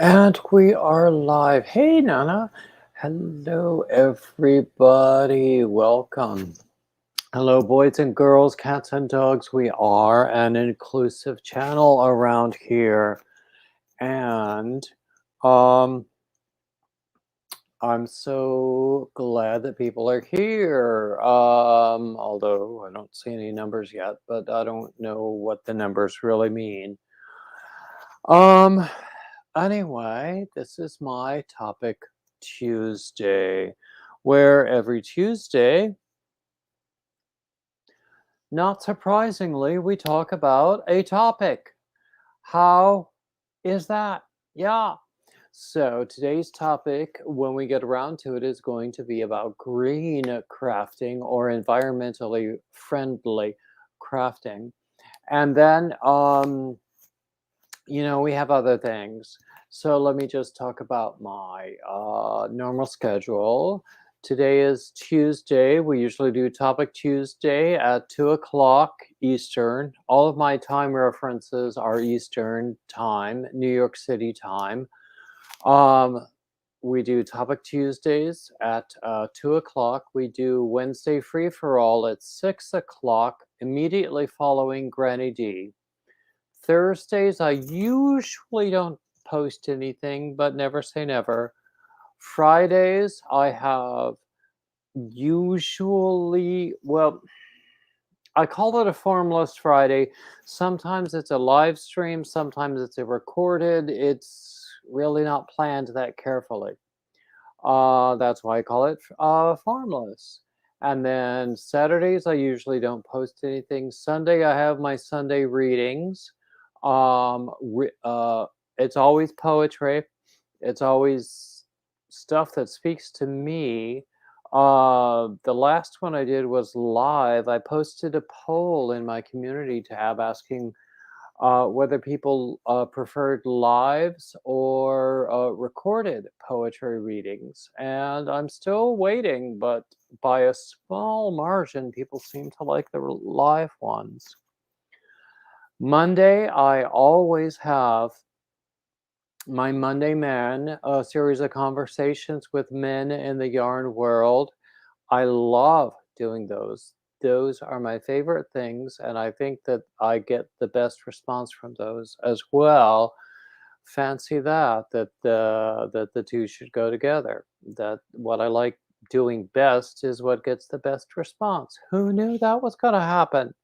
And we are live. Hey, Nana. Hello, everybody. Welcome. Hello, boys and girls, cats and dogs. We are an inclusive channel around here. And I'm so glad that people are here. Although I don't see any numbers yet, but I don't know what the numbers really mean. Anyway, this is my topic Tuesday, where every Tuesday, not surprisingly, we talk about a topic. How is that? Yeah. So today's topic, when we get around to it, is going to be about green crafting or environmentally friendly crafting. And then, we have other things. So let me just talk about my normal schedule. Today is Tuesday. We usually do Topic Tuesday at 2 o'clock Eastern. All of my time references are Eastern time, New York City time. We do Topic Tuesdays at 2 o'clock. We do Wednesday Free for All at 6 o'clock, immediately following Granny D. Thursdays, I usually don't post anything, but never say never. Fridays, I have usually, well, I call it a formless Friday. Sometimes it's a live stream, sometimes it's a recorded. It's really not planned that carefully. That's why I call it formless. And then Saturdays, I usually don't post anything. Sunday, I have my Sunday readings. It's always poetry. It's always stuff that speaks to me. The last one I did was live. I posted a poll in my community tab asking whether people preferred lives or recorded poetry readings. And I'm still waiting, but by a small margin, people seem to like the live ones. Monday, I always have my Monday Man, a series of conversations with men in the yarn world. I love doing those. Those are my favorite things, and I think that I get the best response from those as well. Fancy that the two should go together. That what I like doing best is what gets the best response. Who knew that was going to happen?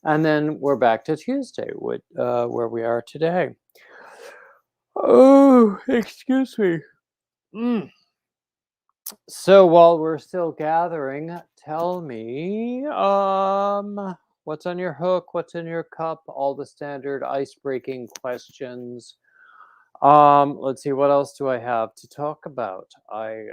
And then we're back to Tuesday, where we are today. Oh, excuse me. So while we're still gathering, tell me, what's on your hook? What's in your cup? All the standard ice-breaking questions. Let's see, what else do I have to talk about? I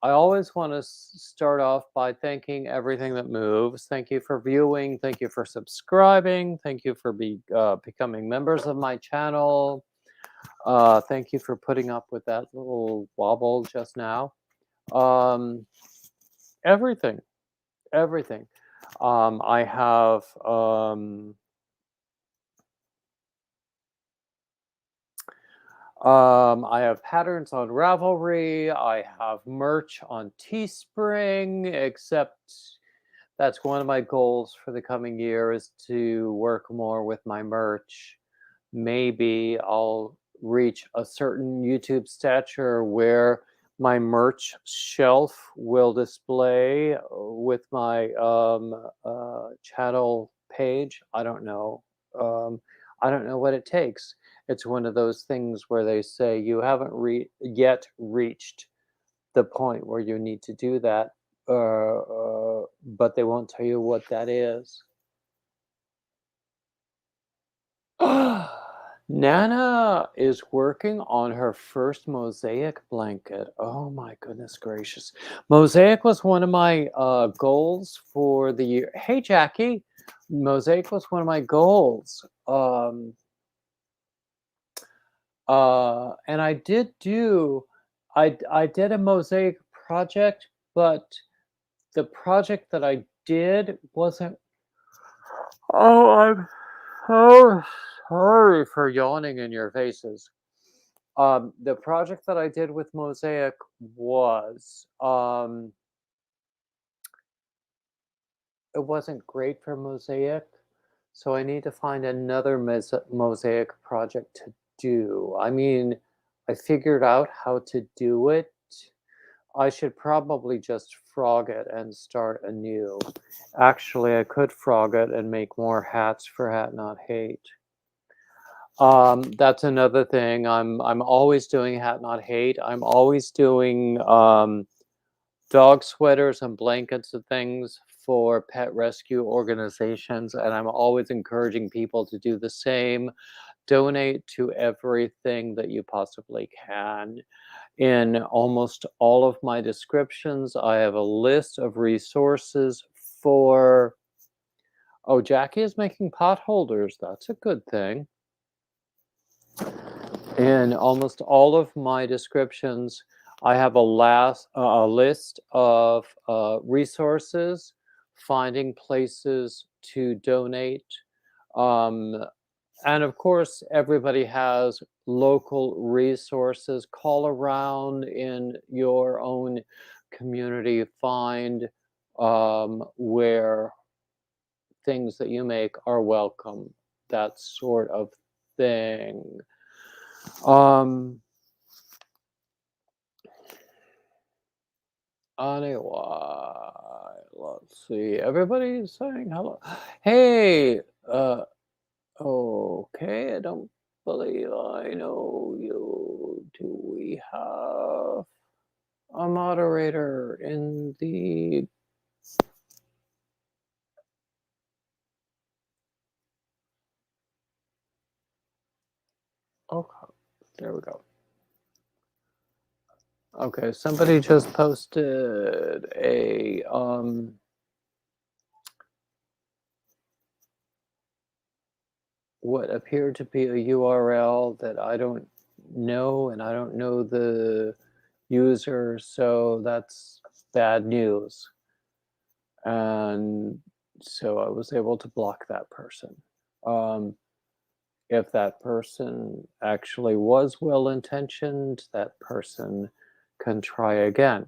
always want to start off by thanking everything that moves. Thank you for viewing. Thank you for subscribing. Thank you for becoming members of my channel. Thank you for putting up with that little wobble just now. Everything. I have I have patterns on Ravelry. I have merch on Teespring, except that's one of my goals for the coming year is to work more with my merch. Maybe I'll reach a certain YouTube stature where my merch shelf will display with my channel page. I don't know. I don't know what it takes. It's one of those things where they say you haven't yet reached the point where you need to do that, but they won't tell you what that is. Nana is working on her first mosaic blanket. Oh my goodness gracious. Mosaic was one of my goals for the year. Hey, Jackie. Mosaic was one of my goals. And I did I did a mosaic project, but the project that I did wasn't. Oh, I'm so sorry for yawning in your faces. The project that I did with Mosaic was, it wasn't great for Mosaic, so I need to find another Mosaic project to do. I mean, I figured out how to do it. I should probably just frog it and start anew. Actually, I could frog it and make more hats for Hat Not Hate. That's another thing. I'm always doing Hat Not Hate. I'm always doing dog sweaters and blankets and things for pet rescue organizations, and I'm always encouraging people to do the same. Donate to everything that you possibly can. In almost all of my descriptions, I have a list of resources for. Oh, Jackie is making pot holders. That's a good thing. In almost all of my descriptions, I have a list of resources, finding places to donate, um, and of course, everybody has local resources. Call around in your own community, find where things that you make are welcome. That sort of thing. Um, Anyway, let's see. Everybody's saying hello. Hey, okay, I don't believe I know you. Do we have a moderator in the... Okay, there we go. Okay, somebody just posted a what appeared to be a URL that I don't know, and I don't know the user, so that's bad news. And so I was able to block that person. If that person actually was well intentioned, that person can try again,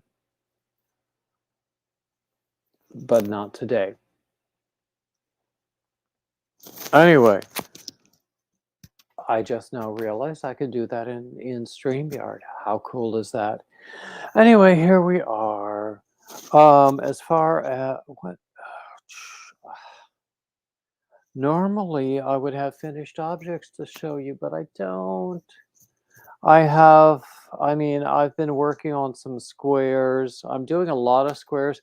but not today. Anyway, I just now realized I could do that in StreamYard. How cool is that? Anyway, here we are. As far as what normally I would have finished objects to show you, but I don't. I mean, I've been working on some squares. I'm doing a lot of squares.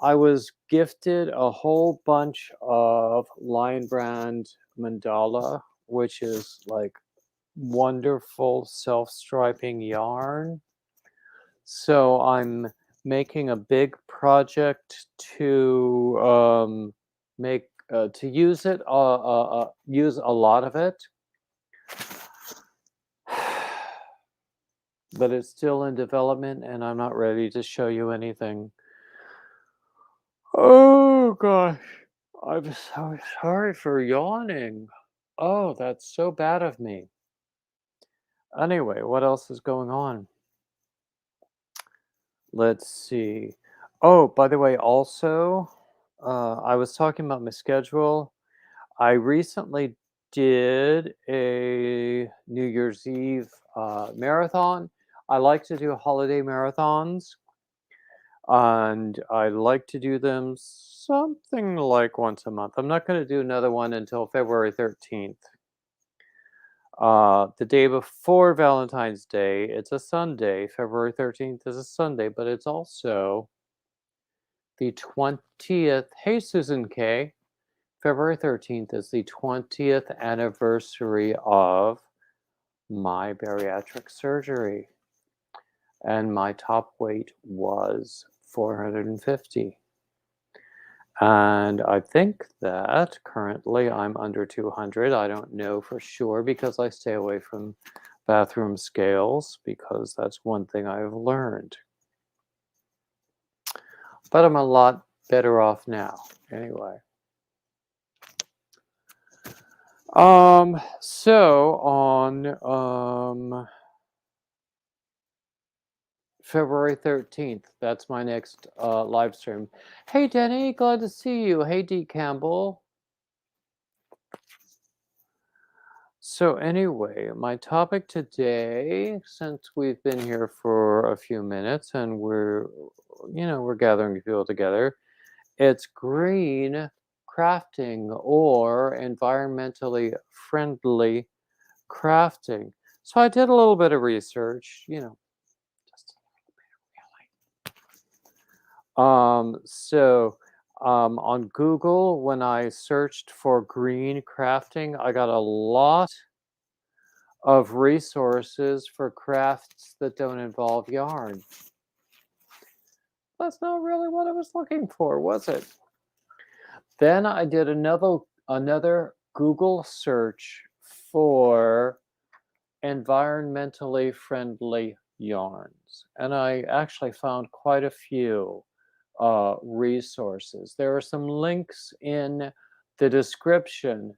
I was gifted a whole bunch of Lion Brand mandala, which is like wonderful self-striping yarn. So I'm making a big project to make to use it, use a lot of it, but it's still in development, and I'm not ready to show you anything. Oh gosh, I'm so sorry for yawning. Oh, that's so bad of me. Anyway, what else is going on? Let's see. Oh, by the way, also, I was talking about my schedule. I recently did a New Year's Eve marathon. I like to do holiday marathons, and I like to do them something like once a month. I'm not going to do another one until February 13th. The day before Valentine's Day, it's a Sunday. February 13th is a Sunday, but it's also the 20th. Hey, Susan K. February 13th is the 20th anniversary of my bariatric surgery. And my top weight was 450. And I think that currently I'm under 200. I don't know for sure because I stay away from bathroom scales because that's one thing I've learned. But I'm a lot better off now. Anyway. So on February 13th. That's my next live stream. Hey, Denny, glad to see you. Hey, D. Campbell. So, anyway, my topic today, since we've been here for a few minutes and we're gathering people together, it's green crafting or environmentally friendly crafting. So, I did a little bit of research, just on Google, when I searched for green crafting, I got a lot of resources for crafts that don't involve yarn. That's not really what I was looking for, was it? Then I did another Google search for environmentally friendly yarns, and I actually found quite a few resources. There are some links in the description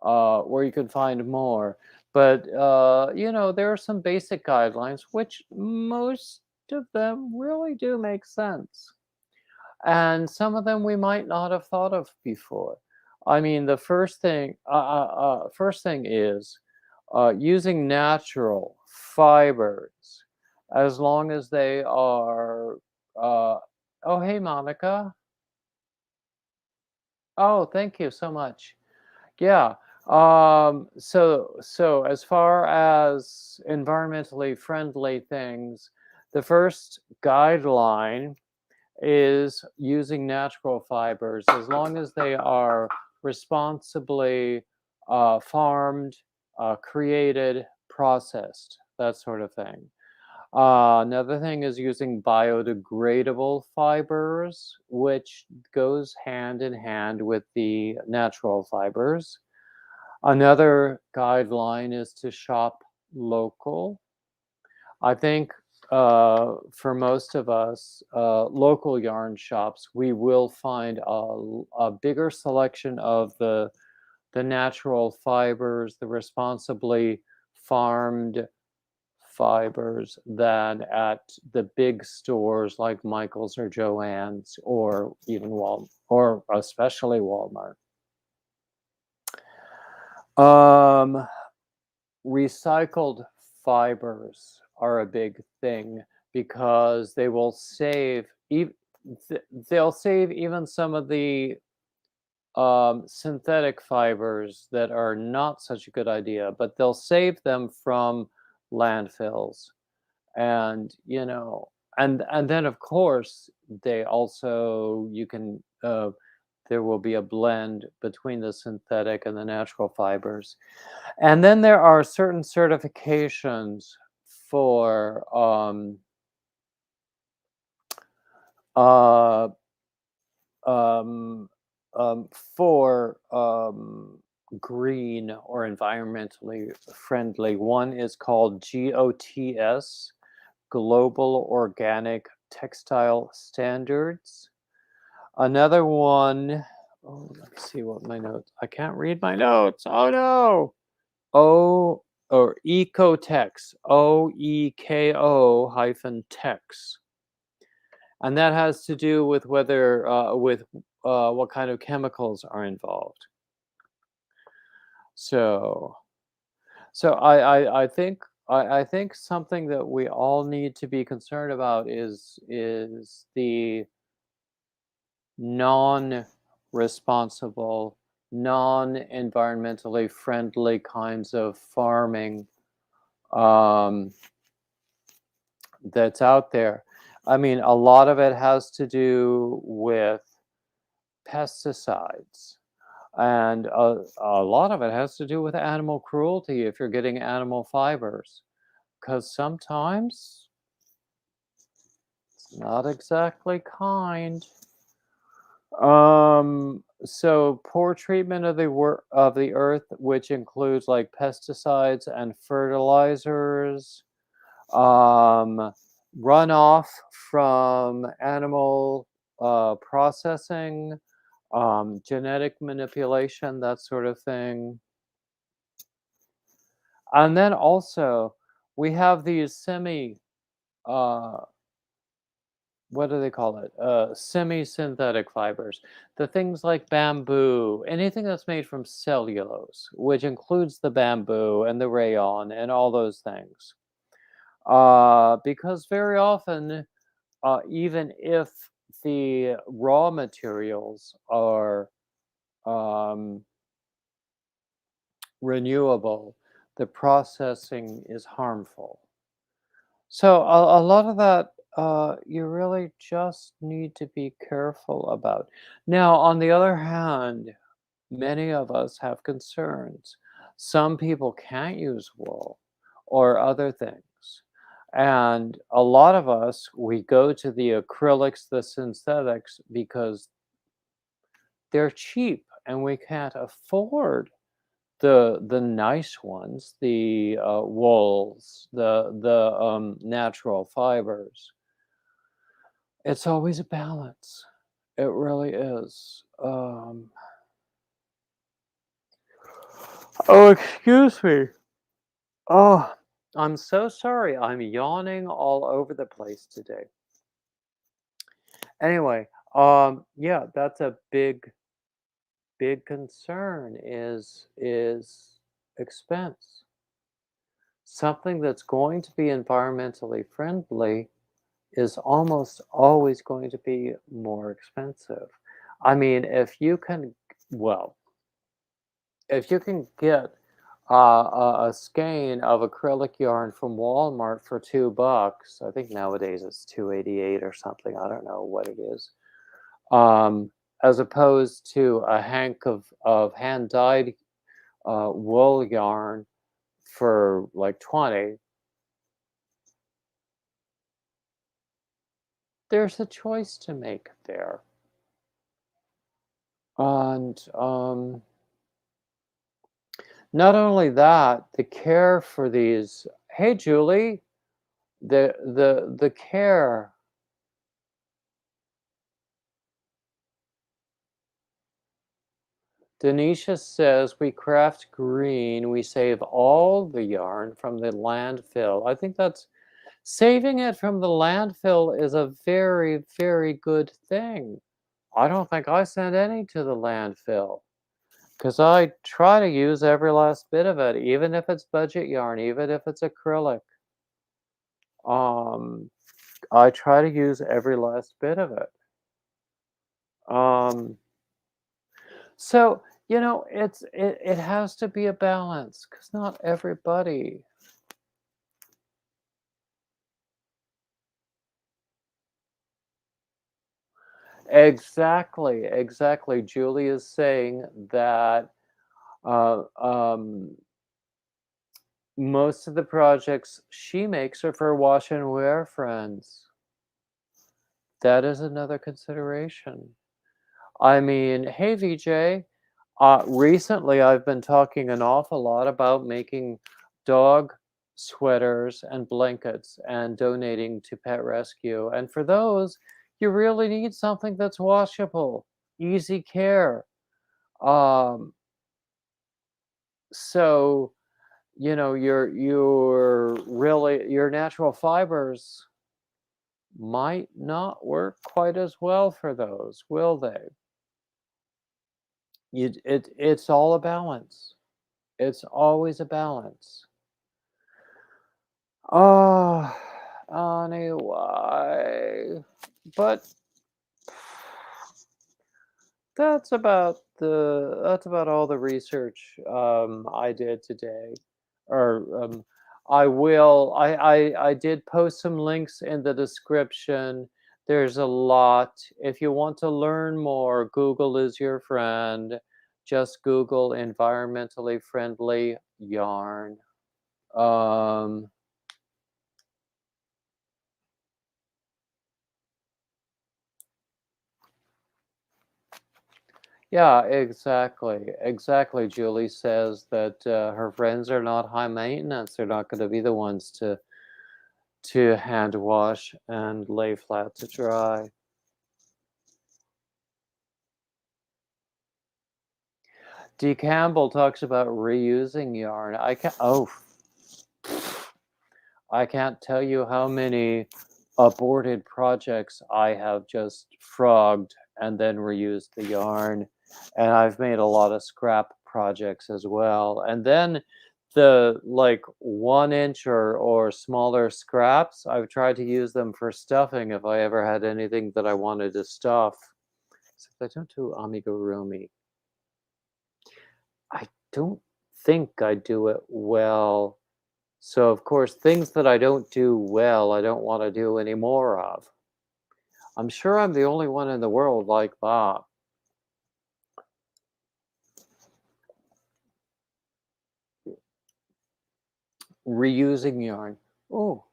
where you can find more. But, there are some basic guidelines, which most of them really do make sense. And some of them we might not have thought of before. I mean, the first thing is using natural fibers, as long as they are. Oh, hey, Monica. Oh, thank you so much. Yeah. So as far as environmentally friendly things, the first guideline is using natural fibers as long as they are responsibly farmed, created, processed, that sort of thing. Another thing is using biodegradable fibers, which goes hand in hand with the natural fibers. Another guideline is to shop local. I think for most of us, local yarn shops, we will find a bigger selection of the natural fibers, the responsibly farmed fibers than at the big stores like Michael's or Joann's or even or especially Walmart. Um, Recycled fibers are a big thing because they will they'll save even some of the synthetic fibers that are not such a good idea, but they'll save them from landfills. And and then of course they also you can there will be a blend between the synthetic and the natural fibers. And then there are certain certifications for uh, um, for green or environmentally friendly. One is called GOTS, Global Organic Textile Standards. Another one, oh, let's see what my notes. I can't read my notes. Oh no. O or Ecotex, OEKO hyphen tex, and that has to do with whether what kind of chemicals are involved. So, I think something that we all need to be concerned about is the non-responsible, non-environmentally friendly kinds of farming um, that's out there. I mean, a lot of it has to do with pesticides, and a lot of it has to do with animal cruelty if you're getting animal fibers, because sometimes it's not exactly kind. So poor treatment of the earth, which includes like pesticides and fertilizers, um, runoff from animal processing, genetic manipulation, that sort of thing. And then also, we have these semi what do they call it? Semi-synthetic fibers. The things like bamboo, anything that's made from cellulose, which includes the bamboo and the rayon and all those things. Because very often, even if the raw materials are um, renewable, the processing is harmful. So a lot of that, you really just need to be careful about. Now, on the other hand, many of us have concerns. Some people can't use wool or other things. And a lot of us, we go to the acrylics, the synthetics, because they're cheap and we can't afford the nice ones, the wools, the natural fibers. It's always a balance. It really is. Oh, excuse me. Oh, I'm so sorry. I'm yawning all over the place today. Anyway, yeah, that's a big concern is expense. Something that's going to be environmentally friendly is almost always going to be more expensive. I mean, well, if you can get a skein of acrylic yarn from Walmart for $2, I think nowadays it's 2.88 or something. I don't know what it is. As opposed to a hank of hand dyed wool yarn for like 20, there's a choice to make there. And not only that, the care for these. Hey, Julie, the care. Denisha says we craft green. We save all the yarn from the landfill. I think that's saving it from the landfill is a very, very good thing. I don't think I send any to the landfill because I try to use every last bit of it, even if it's budget yarn, even if it's acrylic. Um, I try to use every last bit of it. Um, so it has to be a balance because not everybody. Exactly. Julie is saying that most of the projects she makes are for wash and wear friends. That is another consideration. I mean, hey VJ, recently I've been talking an awful lot about making dog sweaters and blankets and donating to Pet Rescue. And for those, you really need something that's washable, easy care. Um, so your natural fibers might not work quite as well for those, will they? It's all a balance. It's always a balance. Oh, anyway, but that's about all the research I did today. Or I did post some links in the description. There's a lot. If you want to learn more, Google is your friend. Just Google environmentally friendly yarn. Um, yeah, exactly. Julie says that her friends are not high maintenance. They're not going to be the ones to hand wash and lay flat to dry. D. Campbell talks about reusing yarn. I can't tell you how many aborted projects I have just frogged and then reused the yarn. And I've made a lot of scrap projects as well. And then the like 1 inch or smaller scraps, I've tried to use them for stuffing if I ever had anything that I wanted to stuff. Except I don't do amigurumi. I don't think I do it well. So, of course, things that I don't do well, I don't want to do any more of. I'm sure I'm the only one in the world like that. Reusing yarn. Oh,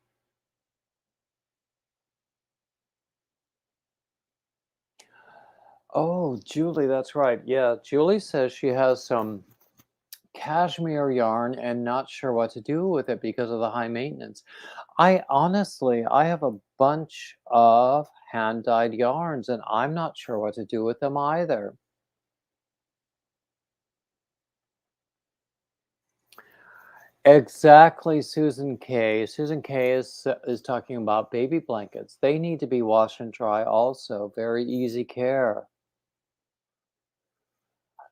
oh, Julie, that's right. Yeah, Julie says she has some cashmere yarn and not sure what to do with it because of the high maintenance. I have a bunch of hand dyed yarns and I'm not sure what to do with them either. Exactly, Susan K. Susan K is talking about baby blankets. They need to be wash and dry also. Very easy care.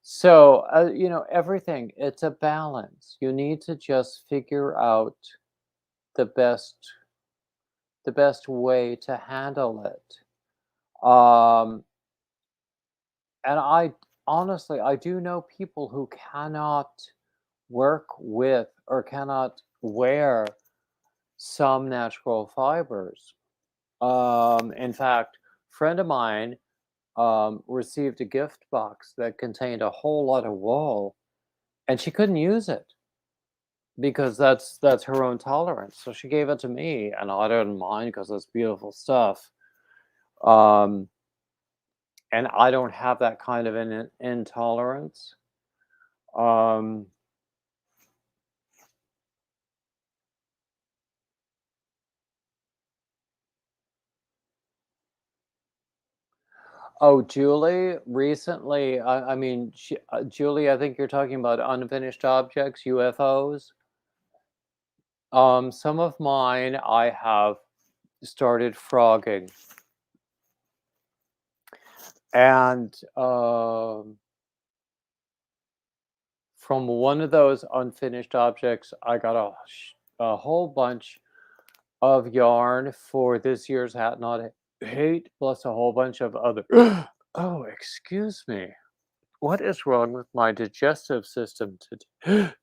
So, everything, it's a balance. You need to just figure out the best the best way to handle it. Um, and I honestly, I do know people who cannot work with or cannot wear some natural fibers. In fact, friend of mine received a gift box that contained a whole lot of wool, and she couldn't use it because that's her own tolerance. So she gave it to me, and I didn't mind because it's beautiful stuff. Um, and I don't have that kind of an intolerance. Um, oh, Julie, recently, I mean, Julie, I think you're talking about unfinished objects, UFOs. Some of mine I have started frogging, and from one of those unfinished objects, I got a whole bunch of yarn for this year's Hat Not Hate, plus a whole bunch of other. Oh, excuse me. What is wrong with my digestive system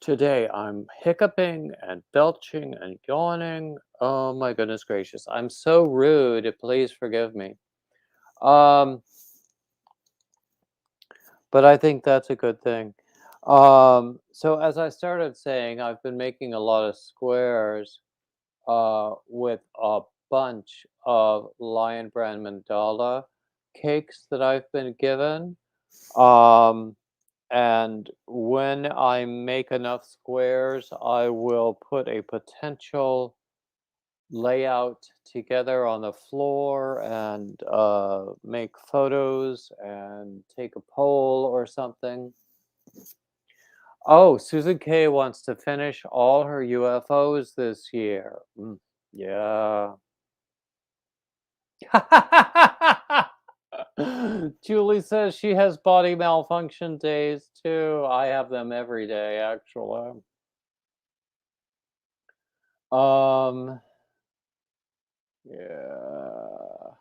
today? I'm hiccuping and belching and yawning. Oh my goodness gracious. I'm so rude. Please forgive me. Um, but I think that's a good thing. So as I started saying, I've been making a lot of squares with a bunch of Lion Brand mandala cakes that I've been given. Um, And when I make enough squares, I will put a potential layout together on the floor and make photos and take a poll or something. Oh, Susan K wants to finish all her UFOs this year. Yeah. Julie says she has body malfunction days too. I have them every day, actually. Um, yeah.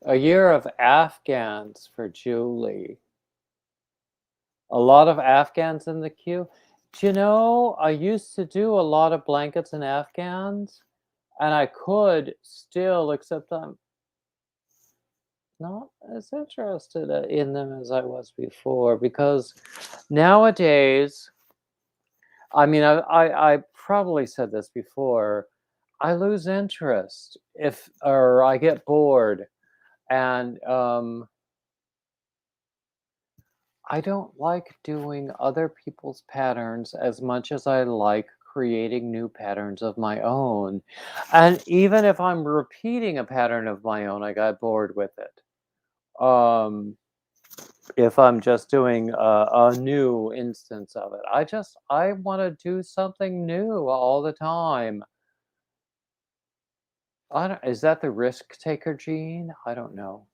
A year of Afghans for Julie. A lot of Afghans in the queue. Do you know, I used to do a lot of blankets and Afghans, and I could still, except I'm not as interested in them as I was before because nowadays, I mean, I probably said this before, I lose interest if, or I get bored. And I don't like doing other people's patterns as much as I like creating new patterns of my own. And even if I'm repeating a pattern of my own, I got bored with it. Um, if I'm just doing a new instance of it, I want to do something new all the time. I don't, is that the risk taker gene? I don't know.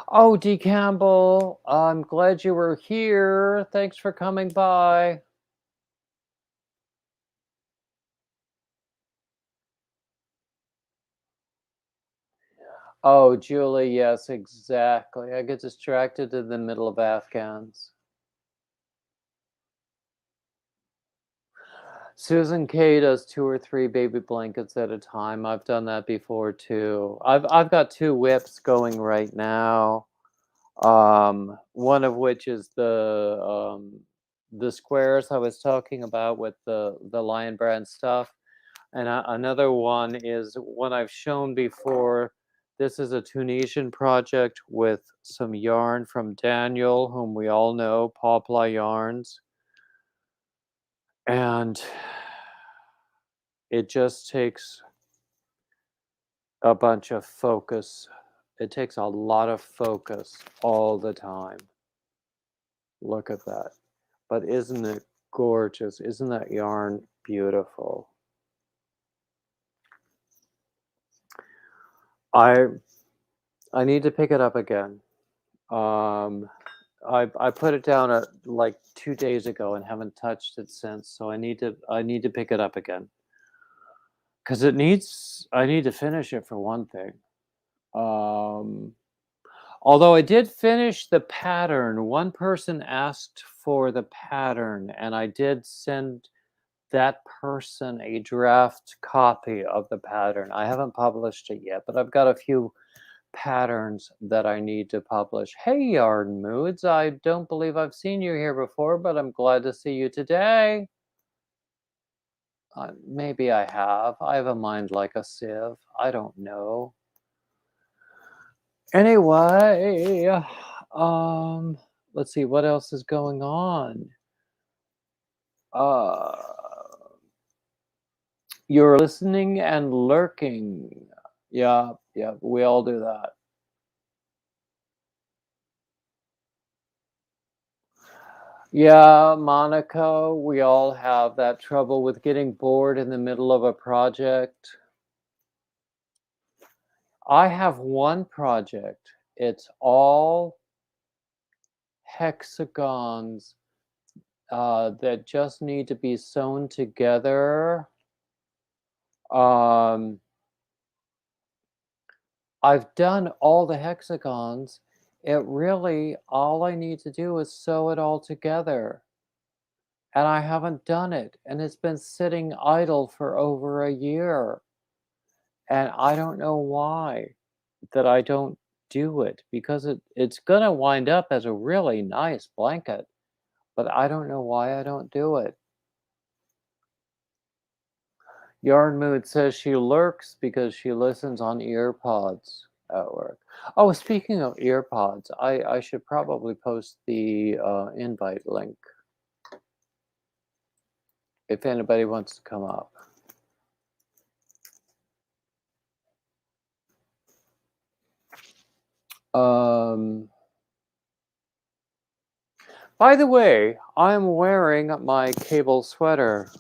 Oh, D. Campbell, I'm glad you were here. Thanks for coming by. Oh, Julie, yes, exactly. I get distracted in the middle of Afghans. Susan K does 2 or 3 baby blankets at a time. I've done that before too. I've got 2 whips going right now. One of which is the squares I was talking about with the Lion Brand stuff, and another one is one I've shown before. This is a Tunisian project with some yarn from Daniel, whom we all know, Pawply Yarns, and it just takes a bunch of focus. It takes a lot of focus all the time. Look at that. But isn't it gorgeous? Isn't that yarn beautiful? I I need to pick it up again. Um, I put it down at like 2 days ago and haven't touched it since. So I need to pick it up again because I need to finish it for one thing. Um, Although I did finish the pattern, one person asked for the pattern, and I did send that person a draft copy of the pattern. I haven't published it yet, but I've got a few patterns that I need to publish. Hey, Yarn Moods, I don't believe I've seen you here before, but I'm glad to see you today. Maybe I have. I have a mind like a sieve. I don't know. Anyway, um, let's see what else is going on. Uh, you're listening and lurking. Yeah, yeah, we all do that. Yeah, Monica, we all have that trouble with getting bored in the middle of a project. I have one project. It's all hexagons that just need to be sewn together. Um, I've done all the hexagons. It really, all I need to do is sew it all together. And I haven't done it. And it's been sitting idle for over a year. And I don't know why that I don't do it because it's going to wind up as a really nice blanket. But I don't know why I don't do it. Yarn Mood says she lurks because she listens on earpods at work. Oh, speaking of earpods, I should probably post the invite link if anybody wants to come up. Um, by the way, I'm wearing my cable sweater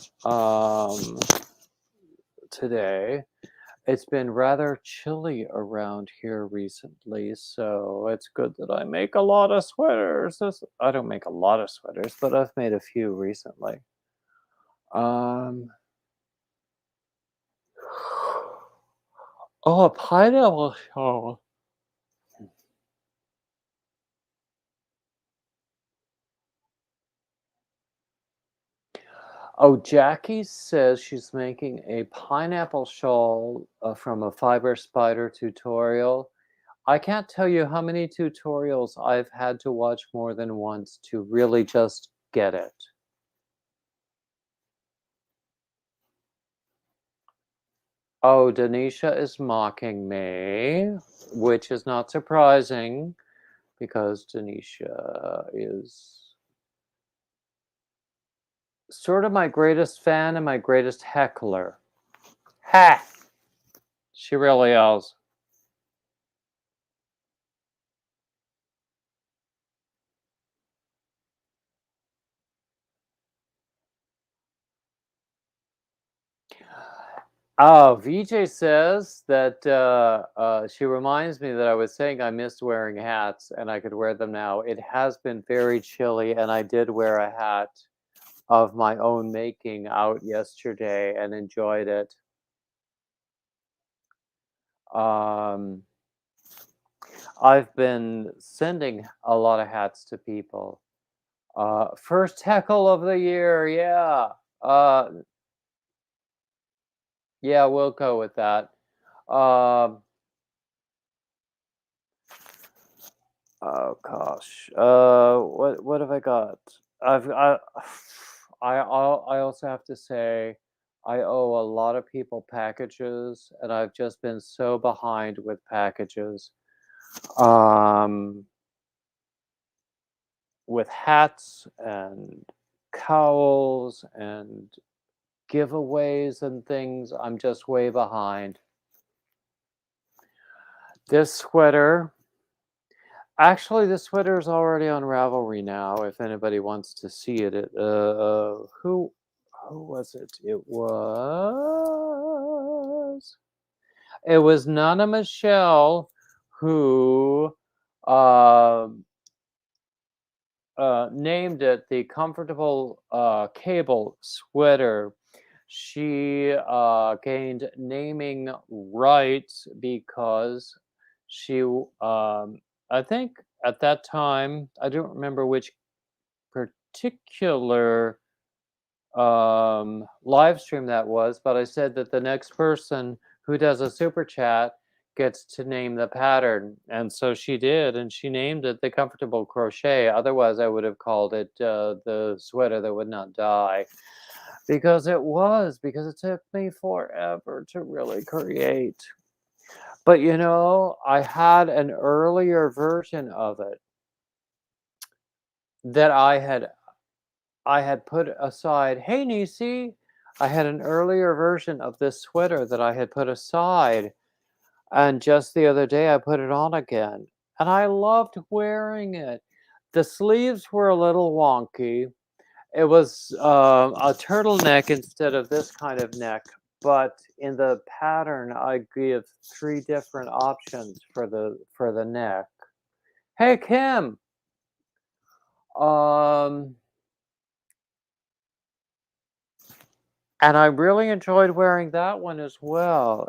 today. It's been rather chilly around here recently, so it's good that I make a lot of sweaters. I don't make a lot of sweaters, but I've made a few recently. Um, oh, a pineapple shawl. Oh, Jackie says she's making a pineapple shawl from a fiber spider tutorial. I can't tell you how many tutorials I've had to watch more than once to really just get it. Oh, Denisha is mocking me, which is not surprising because Denisha is sort of my greatest fan and my greatest heckler. Ha! She really is. Oh, VJ says that she reminds me that I was saying I missed wearing hats and I could wear them now. It has been very chilly, and I did wear a hat of my own making out yesterday and enjoyed it. Um, I've been sending a lot of hats to people. First heckle of the year, yeah. Uh, yeah, we'll go with that. Um, oh gosh, what have I got? I've I also have to say I owe a lot of people packages, and I've just been so behind with packages. Um, with hats and cowls and giveaways and things, I'm just way behind. This sweater, actually, this sweater is already on Ravelry now. If anybody wants to see it, who was it? It was Nana Michelle who um named it the Comfortable Cable Sweater. She gained naming rights because I think at that time, I don't remember which particular live stream that was, but I said that the next person who does a super chat gets to name the pattern. And so she did, and she named it the Comfortable Crochet. Otherwise, I would have called it the Sweater That Would Not Die. Because it took me forever to really create. But I had an earlier version of it that I had put aside. Hey, Nisi, I had an earlier version of this sweater that I had put aside, and just the other day I put it on again, and I loved wearing it. The sleeves were a little wonky. It was a turtleneck instead of this kind of neck, but in the pattern, I give three different options for the neck. Hey, Kim. Um, And I really enjoyed wearing that one as well.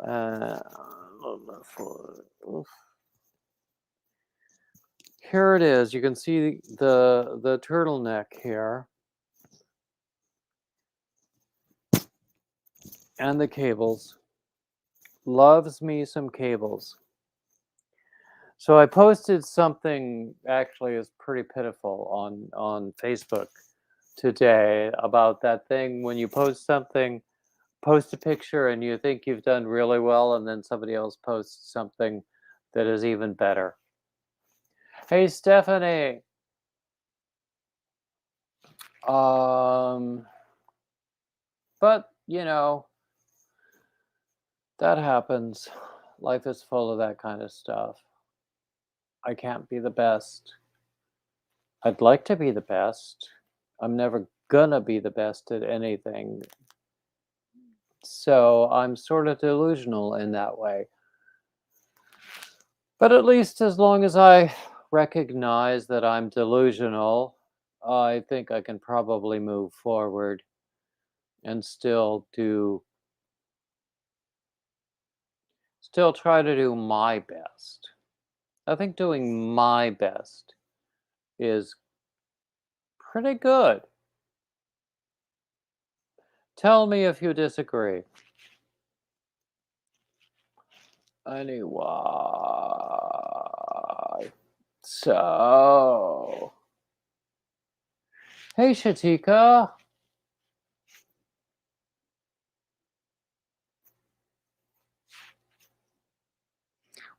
Here it is. You can see the turtleneck here and the cables. Loves me some cables. So I posted something actually is pretty pitiful on Facebook today about that thing when you post a picture and you think you've done really well, and then somebody else posts something that is even better. Hey, Stephanie. Um, but that happens. Life is full of that kind of stuff. I can't be the best. I'd like to be the best. I'm never gonna be the best at anything. So I'm sort of delusional in that way. But at least as long as I recognize that I'm delusional, I think I can probably move forward and still try to do my best. I think doing my best is pretty good. Tell me if you disagree. Anyway, so hey, Shatika.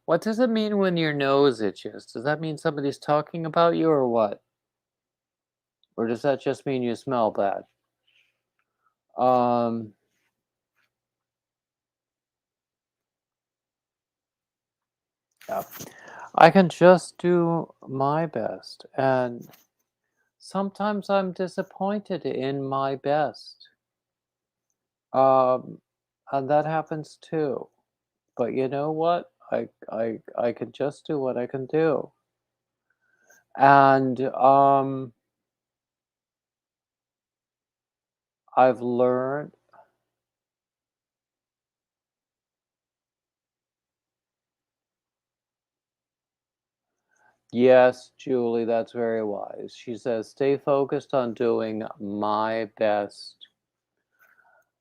What does it mean when your nose itches? Does that mean somebody's talking about you or what? Or does that just mean you smell bad? Um, yeah. I can just do my best, and sometimes I'm disappointed in my best. Um, And that happens too. But you know what? I can just do what I can do. And I've learned. Yes, Julie, that's very wise. She says, stay focused on doing my best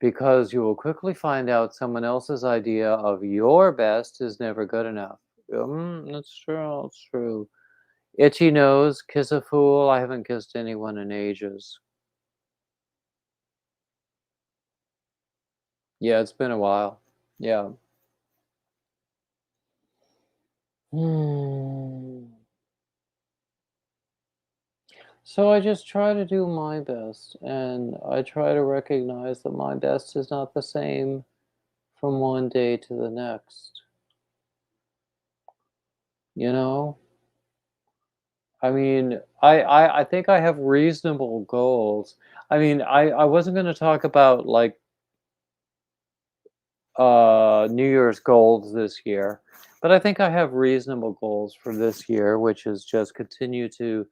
because you will quickly find out someone else's idea of your best is never good enough. That's true. That's true. Itchy nose, kiss a fool. I haven't kissed anyone in ages. Yeah, it's been a while. Yeah. Hmm. So I just try to do my best, and I try to recognize that my best is not the same from one day to the next. You know? I mean, I think I have reasonable goals. I mean, I wasn't gonna talk about, like, New Year's goals this year, but I think I have reasonable goals for this year, which is just continue to,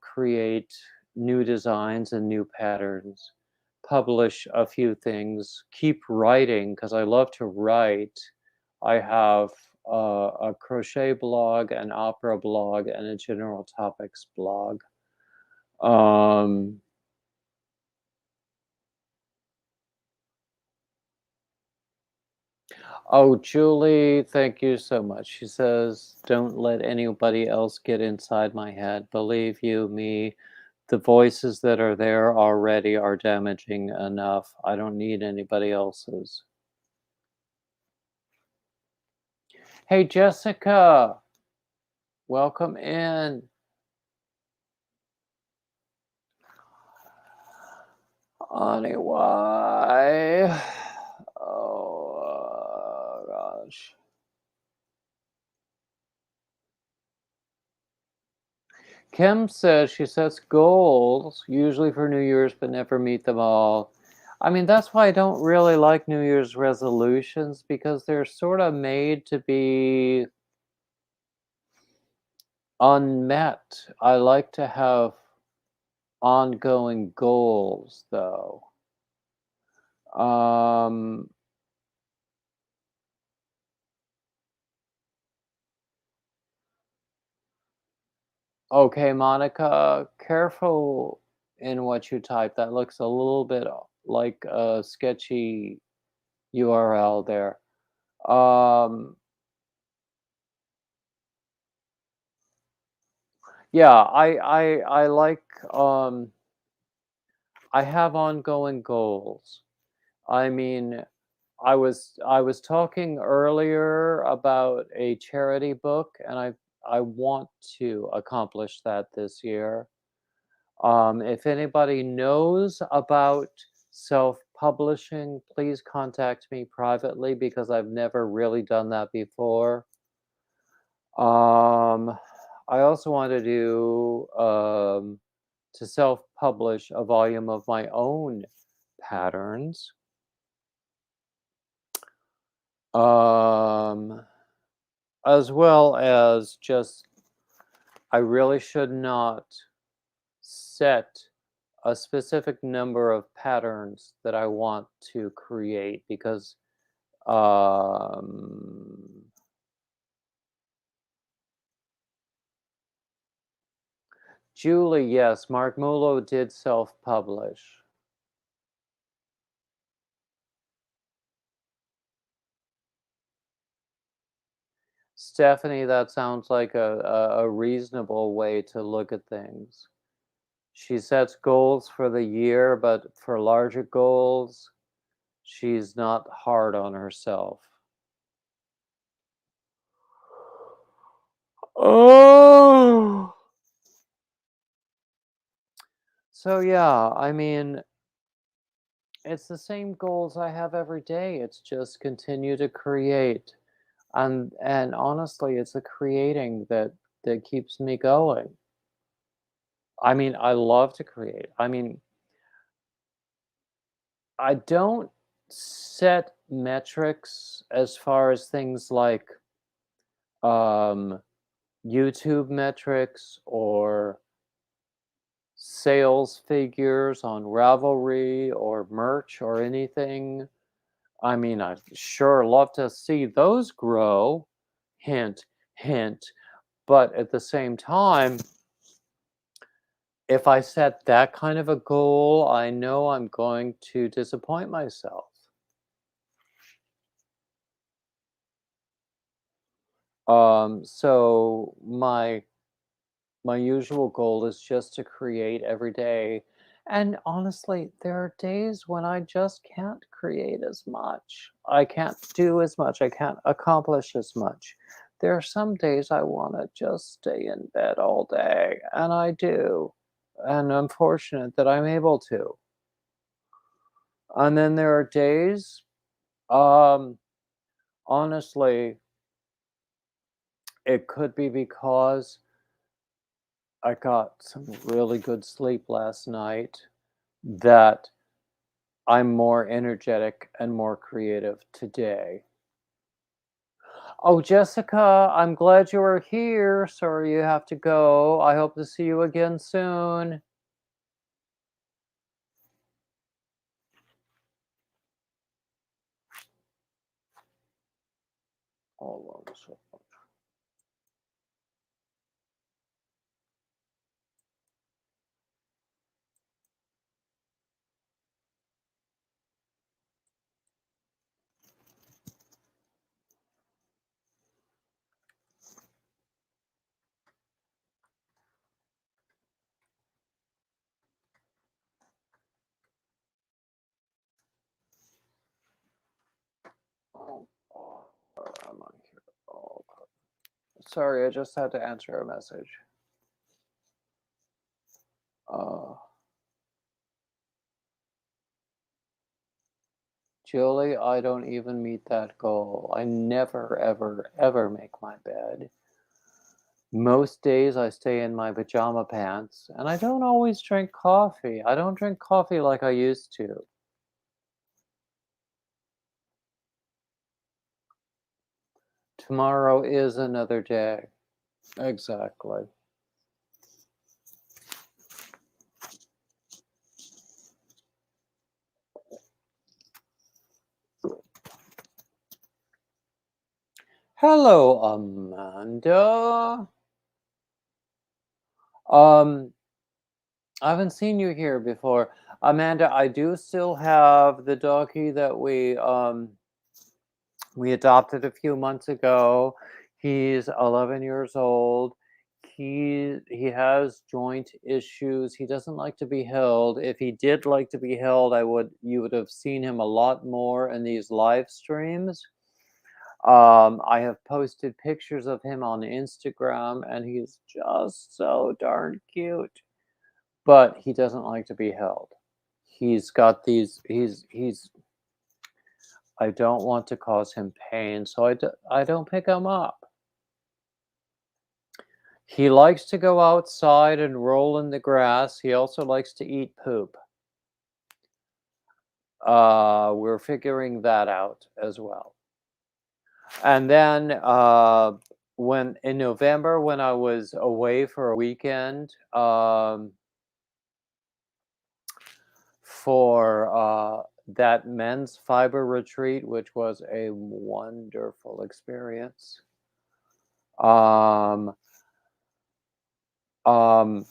create new designs and new patterns, publish a few things, keep writing because I love to write. I have a crochet blog, an opera blog, and a general topics blog. Um, oh, Julie, thank you so much. She says, don't let anybody else get inside my head. Believe you me, the voices that are there already are damaging enough. I don't need anybody else's. Hey, Jessica, welcome in. Anyway, oh gosh. Kim says she sets goals, usually for New Year's, but never meet them all. I mean, that's why I don't really like New Year's resolutions because they're sort of made to be unmet. I like to have ongoing goals, though. Um, okay, Monica, careful in what you type. That looks a little bit like a sketchy URL there. Yeah, I like I have ongoing goals. I mean, I was talking earlier about a charity book, and I want to accomplish that this year. If anybody knows about self-publishing, please contact me privately because I've never really done that before. Um, I also want to do to self-publish a volume of my own patterns. Um, as well as just I really should not set a specific number of patterns that I want to create because um Julie, yes, Mark Mulo did self-publish. Stephanie, that sounds like a reasonable way to look at things. She sets goals for the year, but for larger goals, she's not hard on herself. Oh. So yeah, I mean, it's the same goals I have every day. It's just continue to create. And honestly, it's the creating that keeps me going. I mean, I love to create. I mean, I don't. set metrics as far as things like um, YouTube metrics or sales figures on Ravelry or merch or anything. I mean, I'd sure love to see those grow. Hint, hint. But at the same time, if I set that kind of a goal, I know I'm going to disappoint myself. So my usual goal is just to create every day. And honestly, there are days when I just can't create as much. I can't do as much. I can't accomplish as much. There are some days I want to just stay in bed all day, and I do. And I'm fortunate that I'm able to. And then there are days, um, honestly, it could be because I got some really good sleep last night that I'm more energetic and more creative today. Oh, Jessica, I'm glad you are here. Sorry you have to go. I hope to see you again soon. Hold on a second. Oh, where am I here? Oh, sorry, I just had to answer a message. Uh, Julie, I don't even meet that goal. I never, ever, ever make my bed. Most days I stay in my pajama pants, and I don't always drink coffee. I don't drink coffee like I used to. Tomorrow is another day. Exactly. Hello, Amanda. Um, I haven't seen you here before. Amanda, I do still have the doggy that we adopted a few months ago. He's 11 years old. He has joint issues. He doesn't like to be held. If he did like to be held, I would you would have seen him a lot more in these live streams. I have posted pictures of him on Instagram, and he's just so darn cute. But he doesn't like to be held. He's got these. He's. I don't want to cause him pain, so I don't pick him up. He likes to go outside and roll in the grass. He also likes to eat poop. We're figuring that out as well. And then when in November, when I was away for a weekend for that men's fiber retreat, which was a wonderful experience. Um, um,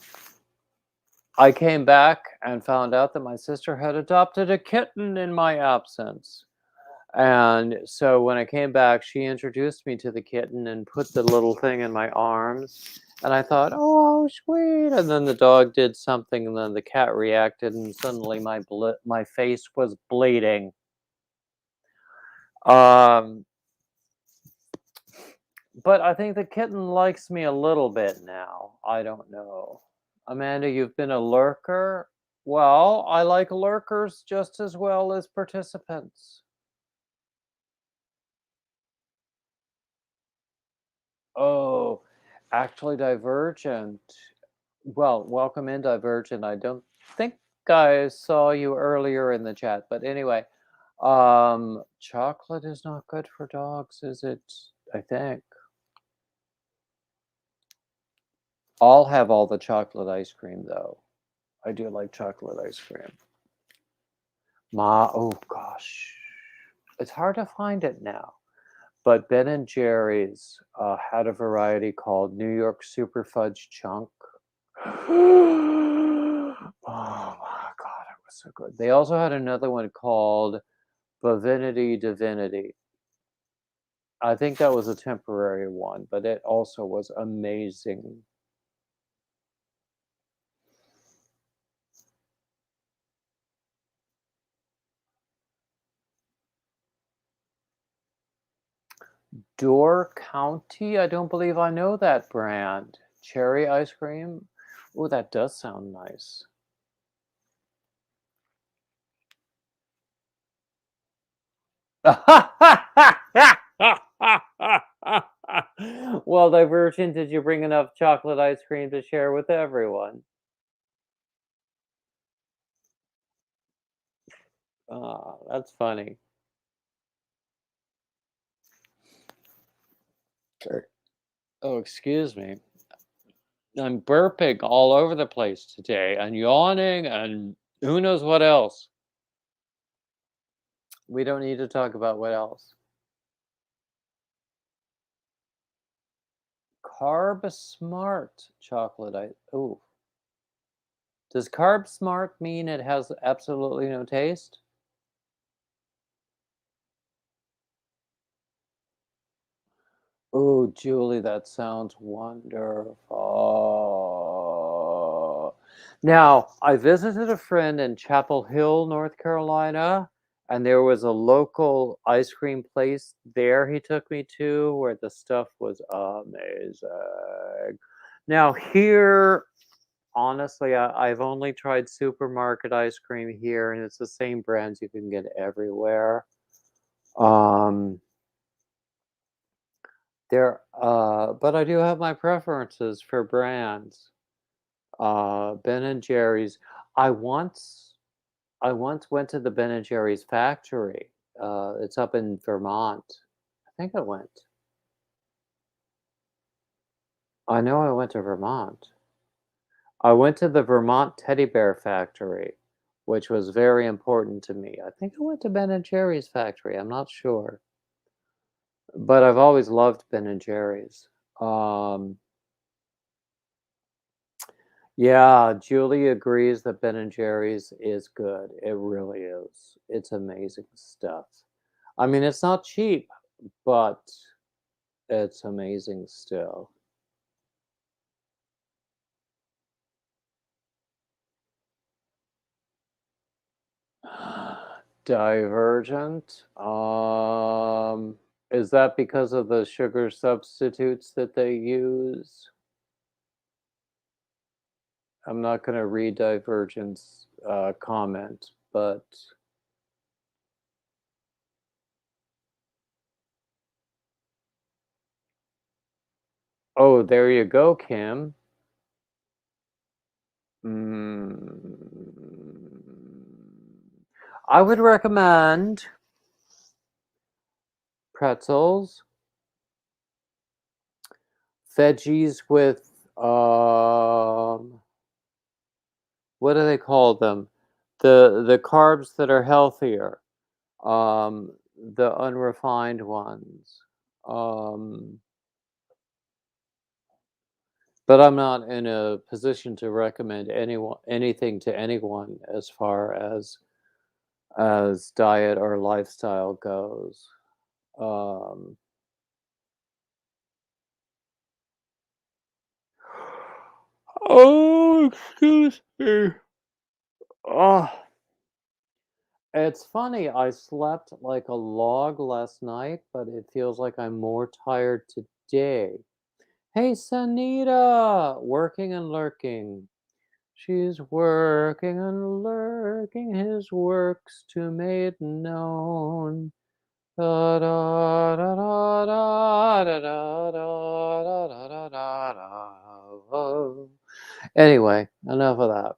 I came back and found out that my sister had adopted a kitten in my absence. And so when I came back, she introduced me to the kitten and put the little thing in my arms. And I thought, oh, how sweet. And then the dog did something, and then the cat reacted, and suddenly my face was bleeding. Um, but I think the kitten likes me a little bit now. I don't know. Amanda, you've been a lurker. Well, I like lurkers just as well as participants. Oh, actually, Divergent. Well, welcome in, Divergent. I don't think I saw you earlier in the chat, but anyway, Chocolate is not good for dogs, is it? I think. I'll have all the chocolate ice cream, though. I do like chocolate ice cream. Oh gosh. It's hard to find it now. But Ben and Jerry's had a variety called New York Super Fudge Chunk. Oh my God, it was so good. They also had another one called Divinity Divinity. I think that was a temporary one, but it also was amazing. Door County? I don't believe I know that brand. Cherry ice cream? Oh, that does sound nice. Well, Divergent, did you bring enough chocolate ice cream to share with everyone? That's funny. Sure. Oh, excuse me. I'm burping all over the place today and yawning and who knows what else. We don't need to talk about what else. Carb Smart chocolate ice. Oh, does Carb Smart mean it has absolutely no taste? Oh, Julie, that sounds wonderful. Now, I visited a friend in Chapel Hill, North Carolina, and there was a local ice cream place there he took me to where the stuff was amazing. Now, here, honestly, I've only tried supermarket ice cream here, and it's the same brands you can get everywhere. Um, but I do have my preferences for brands. Ben and Jerry's. I once, I once went to the Ben and Jerry's factory. It's up in Vermont. I think I went. I know I went to Vermont. I went to the Vermont Teddy Bear Factory, which was very important to me. I think I went to Ben and Jerry's factory. I'm not sure, but I've always loved Ben and Jerry's. Um, Yeah, Julie agrees that Ben and Jerry's is good. It really is. It's amazing stuff. I mean, it's not cheap, but it's amazing still. Divergent. Is that because of the sugar substitutes that they use? I'm not going to read Divergent's comment, but oh, there you go, Kim. Mm. I would recommend pretzels, veggies with what do they call them? The carbs that are healthier, the unrefined ones. Um, but I'm not in a position to recommend anything to anyone as far as diet or lifestyle goes. Um, oh, excuse me. Oh, it's funny. I slept like a log last night, but it feels like I'm more tired today. Hey, Sanita, working and lurking. She's working and lurking, his works to made known. Da, da, da, da, da, da, da, da, da, da, da, da, oh. Anyway, enough of that.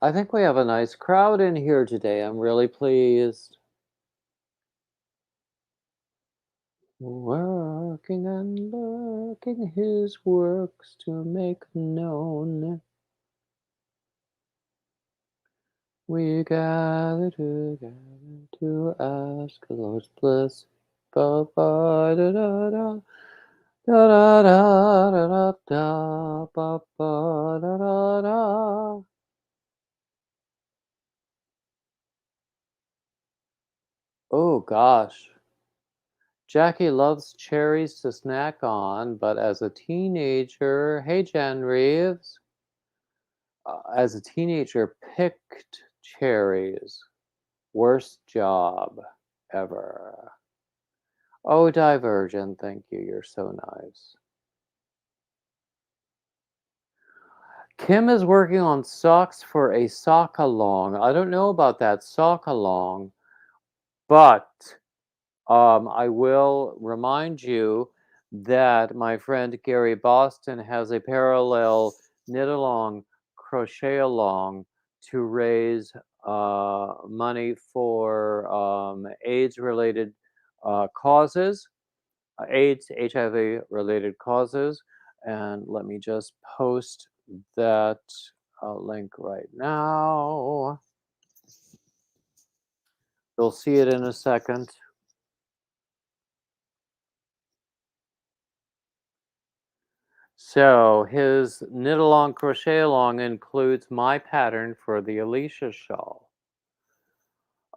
I think we have a nice crowd in here today. I'm really pleased. Working and lurking his works to make known. We gather together to ask the Lord's blessing. Ba ba da da da da da da da da da ba ba da da da. Oh gosh. Jackie loves cherries to snack on, but as a teenager, hey Jan Reeves, as a teenager, picked cherries. Worst job ever. Oh, Divergent, thank you. You're so nice. Kim is working on socks for a sock along. I don't know about that sock along, but I will remind you that my friend Gary Boston has a parallel knit along, crochet along to raise money for AIDS related causes, AIDS, HIV related causes. And let me just post that link right now. You'll see it in a second. So his knit along, crochet along includes my pattern for the Alicia shawl.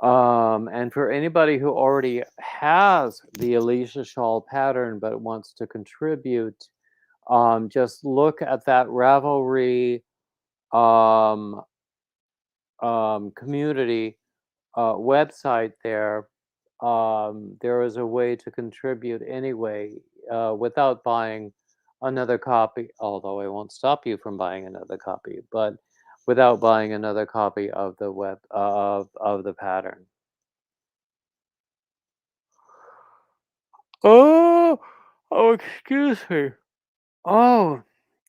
And for anybody who already has the Alicia shawl pattern but wants to contribute, just look at that Ravelry um, community website there. There is a way to contribute anyway without buying another copy, although I won't stop you from buying another copy, but without buying another copy of the of the pattern. Oh, oh, excuse me. Oh,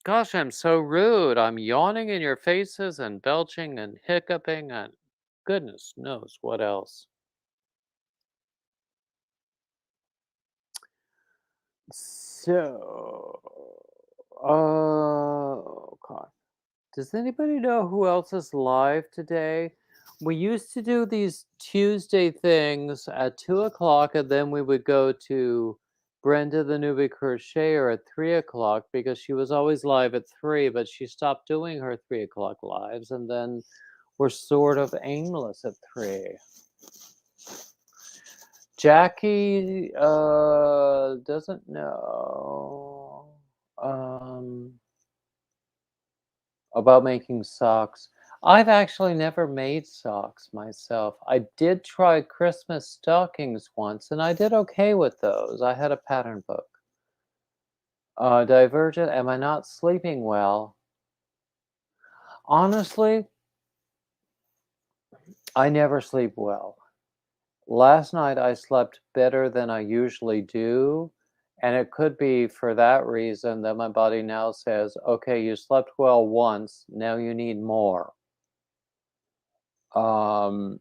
gosh, I'm so rude. I'm yawning in your faces and belching and hiccuping and goodness knows what else. So, God. Does anybody know who else is live today? We used to do these Tuesday things at 2 o'clock, and then we would go to Brenda the Newbie Crocheter at 3 o'clock because she was always live at 3, but she stopped doing her 3 o'clock lives, and then we're sort of aimless at 3. Jackie doesn't know about making socks. I've actually never made socks myself. I did try Christmas stockings once and I did okay with those. I had a pattern book. Divergent, am I not sleeping well? Honestly, I never sleep well. Last night I slept better than I usually do, and it could be for that reason that my body now says, okay, you slept well once, now you need more. Um,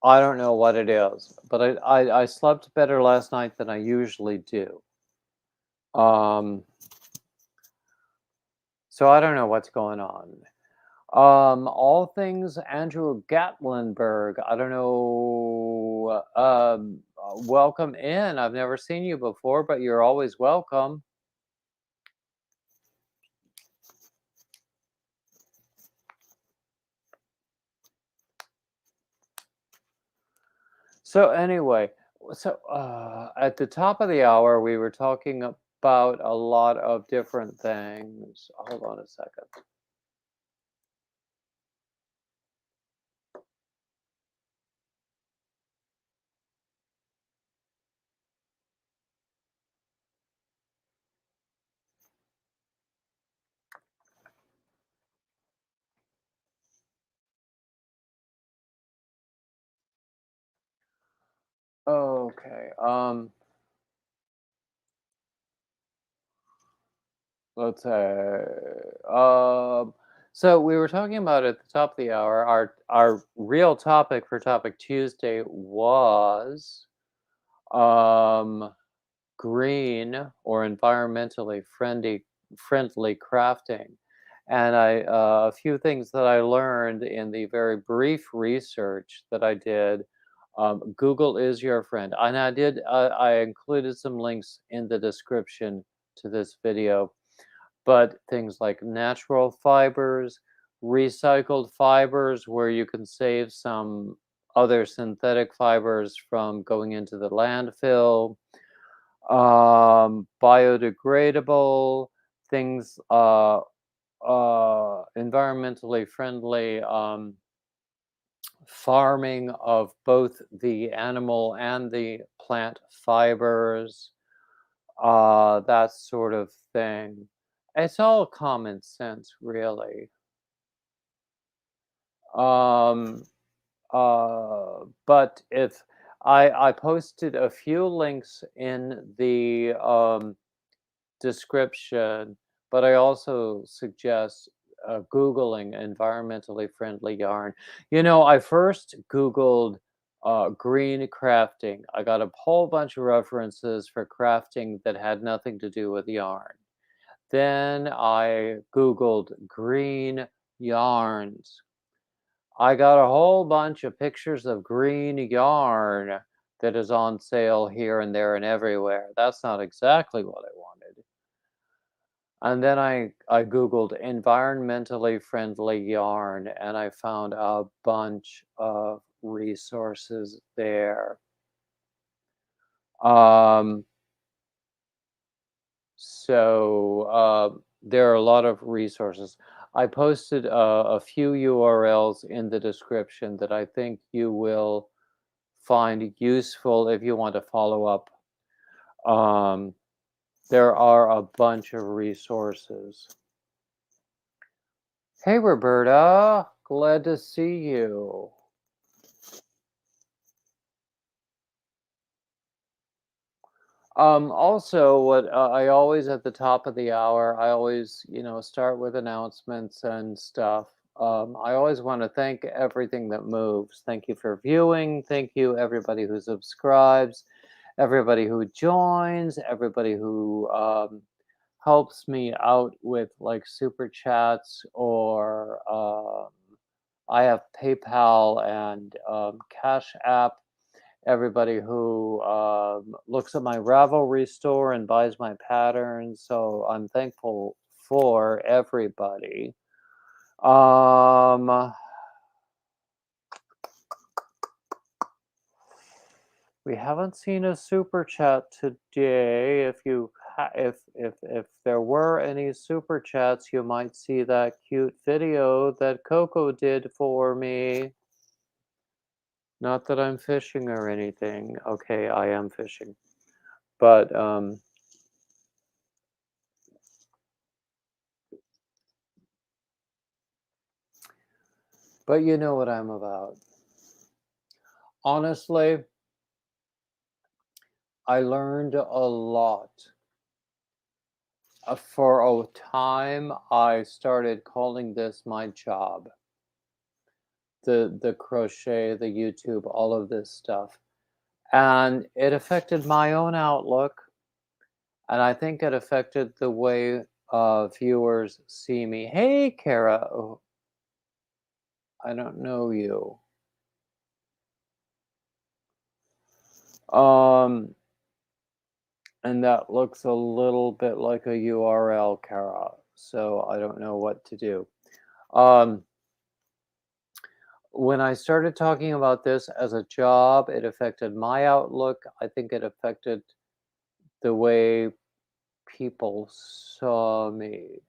I don't know what it is, but I slept better last night than I usually do. Um, so I don't know what's going on. All things Andrew Gatlinburg. I don't know. Welcome in. I've never seen you before, but you're always welcome. So anyway, at the top of the hour, we were talking about a lot of different things. Hold on a second. Okay. Let's say. So we were talking about at the top of the hour. Our real topic for Topic Tuesday was um, green or environmentally friendly crafting, and a few things that I learned in the very brief research that I did. Google is your friend, and I included some links in the description to this video, but things like natural fibers, recycled fibers, where you can save some other synthetic fibers from going into the landfill, biodegradable things, environmentally friendly farming of both the animal and the plant fibers, that sort of thing. It's all common sense, really. Um, but if I posted a few links in the description, but I also suggest Googling environmentally friendly yarn. I first Googled green crafting. I got a whole bunch of references for crafting that had nothing to do with yarn. Then I Googled green yarns. I got a whole bunch of pictures of green yarn that is on sale here and there and everywhere. That's not exactly what I wanted. And then I Googled environmentally friendly yarn and I found a bunch of resources there. Um, so there are a lot of resources. I posted a few URLs in the description that I think you will find useful if you want to follow up. Um, there are a bunch of resources. Hey, Roberta, glad to see you. Also, what I always at the top of the hour, I always, start with announcements and stuff. I always want to thank everything that moves. Thank you for viewing. Thank you, everybody who subscribes, everybody who joins, everybody who helps me out with like super chats or I have PayPal and Cash App. Everybody who looks at my Ravelry store and buys my patterns. So I'm thankful for everybody. Um, we haven't seen a super chat today. If there were any super chats, you might see that cute video that Coco did for me. Not that I'm fishing or anything. Okay, I am fishing. But you know what I'm about. Honestly, I learned a lot. For a time, I started calling this my job. The crochet, the YouTube, all of this stuff. And it affected my own outlook. And I think it affected the way viewers see me. Hey, Kara. Oh, I don't know you. Um, and that looks a little bit like a URL, Kara. So I don't know what to do. When I started talking about this as a job, it affected my outlook. I think it affected the way people saw me.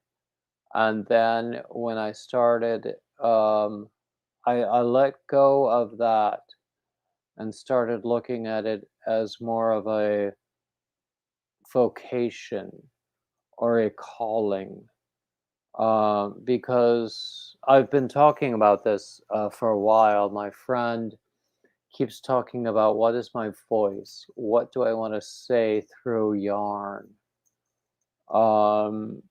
And then when I started, I let go of that and started looking at it as more of a vocation or a calling. Because I've been talking about this for a while. My friend keeps talking about what is my voice? What do I want to say through yarn? Um,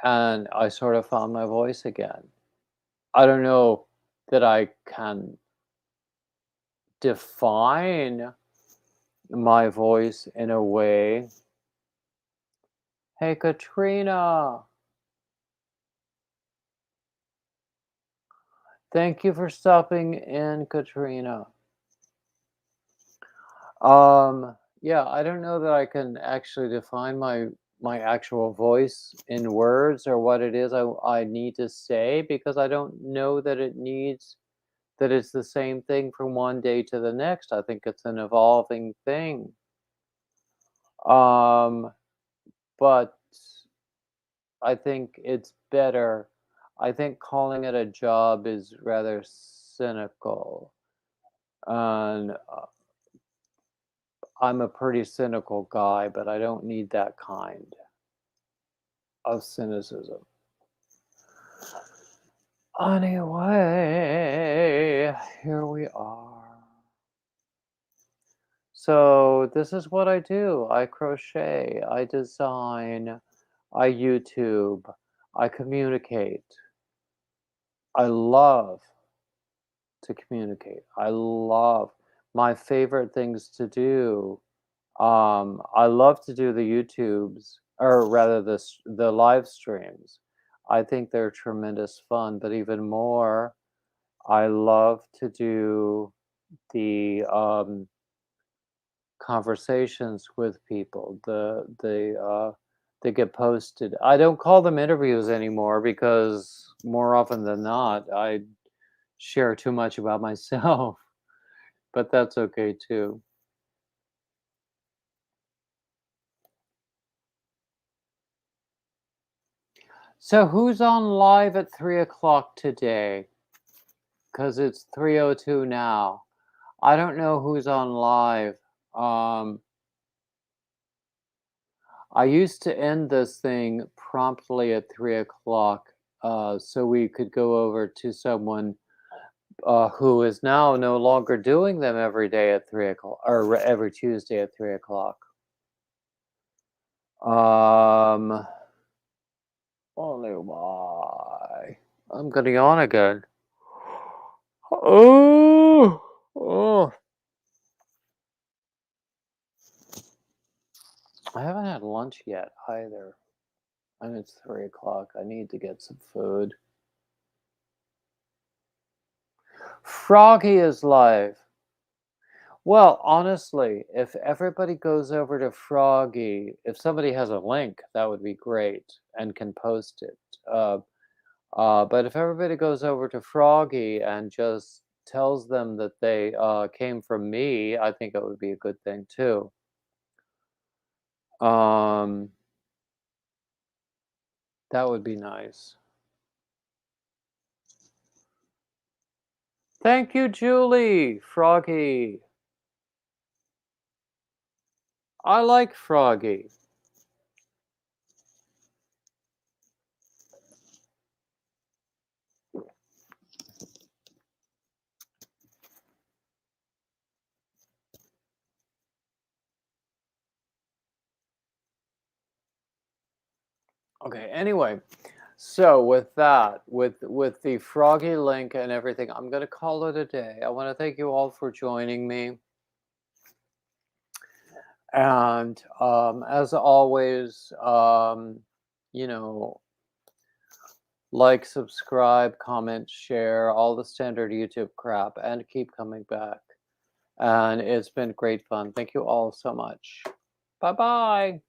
and I sort of found my voice again. I don't know that I can define my voice in a way. Hey, Katrina, thank you for stopping in, Katrina. Yeah, I don't know that I can actually define my actual voice in words or what it is I need to say, because I don't know that it's the same thing from one day to the next. I think it's an evolving thing. Um, but I think it's better. I think calling it a job is rather cynical. And I'm a pretty cynical guy, but I don't need that kind of cynicism. Anyway, here we are. So this is what I do. I crochet, I design, I YouTube, I communicate. I love to communicate. I love my favorite things to do. I love to do the YouTubes, or rather the live streams. I think they're tremendous fun, but even more, I love to do the conversations with people. They get posted. I don't call them interviews anymore because more often than not, I share too much about myself, but that's okay too. So who's on live at 3 o'clock today? Because it's 3:02 now. I don't know who's on live. Um, I used to end this thing promptly at 3 o'clock, so we could go over to someone who is now no longer doing them every day at 3 o'clock, or every Tuesday at 3 o'clock. Only why? I'm gonna yawn again. Oh, oh. I haven't had lunch yet either. And it's 3 o'clock. I need to get some food. Froggy is live. Well, honestly, if everybody goes over to Froggy, if somebody has a link, that would be great and can post it. But if everybody goes over to Froggy and just tells them that they came from me, I think it would be a good thing too. Um, that would be nice. Thank you, Julie. Froggy. I like Froggy. Okay, anyway, so with that, with the Froggy link and everything, I'm going to call it a day. I want to thank you all for joining me. And as always, you know, like, subscribe, comment, share, all the standard YouTube crap, and keep coming back. And it's been great fun. Thank you all so much. Bye-bye.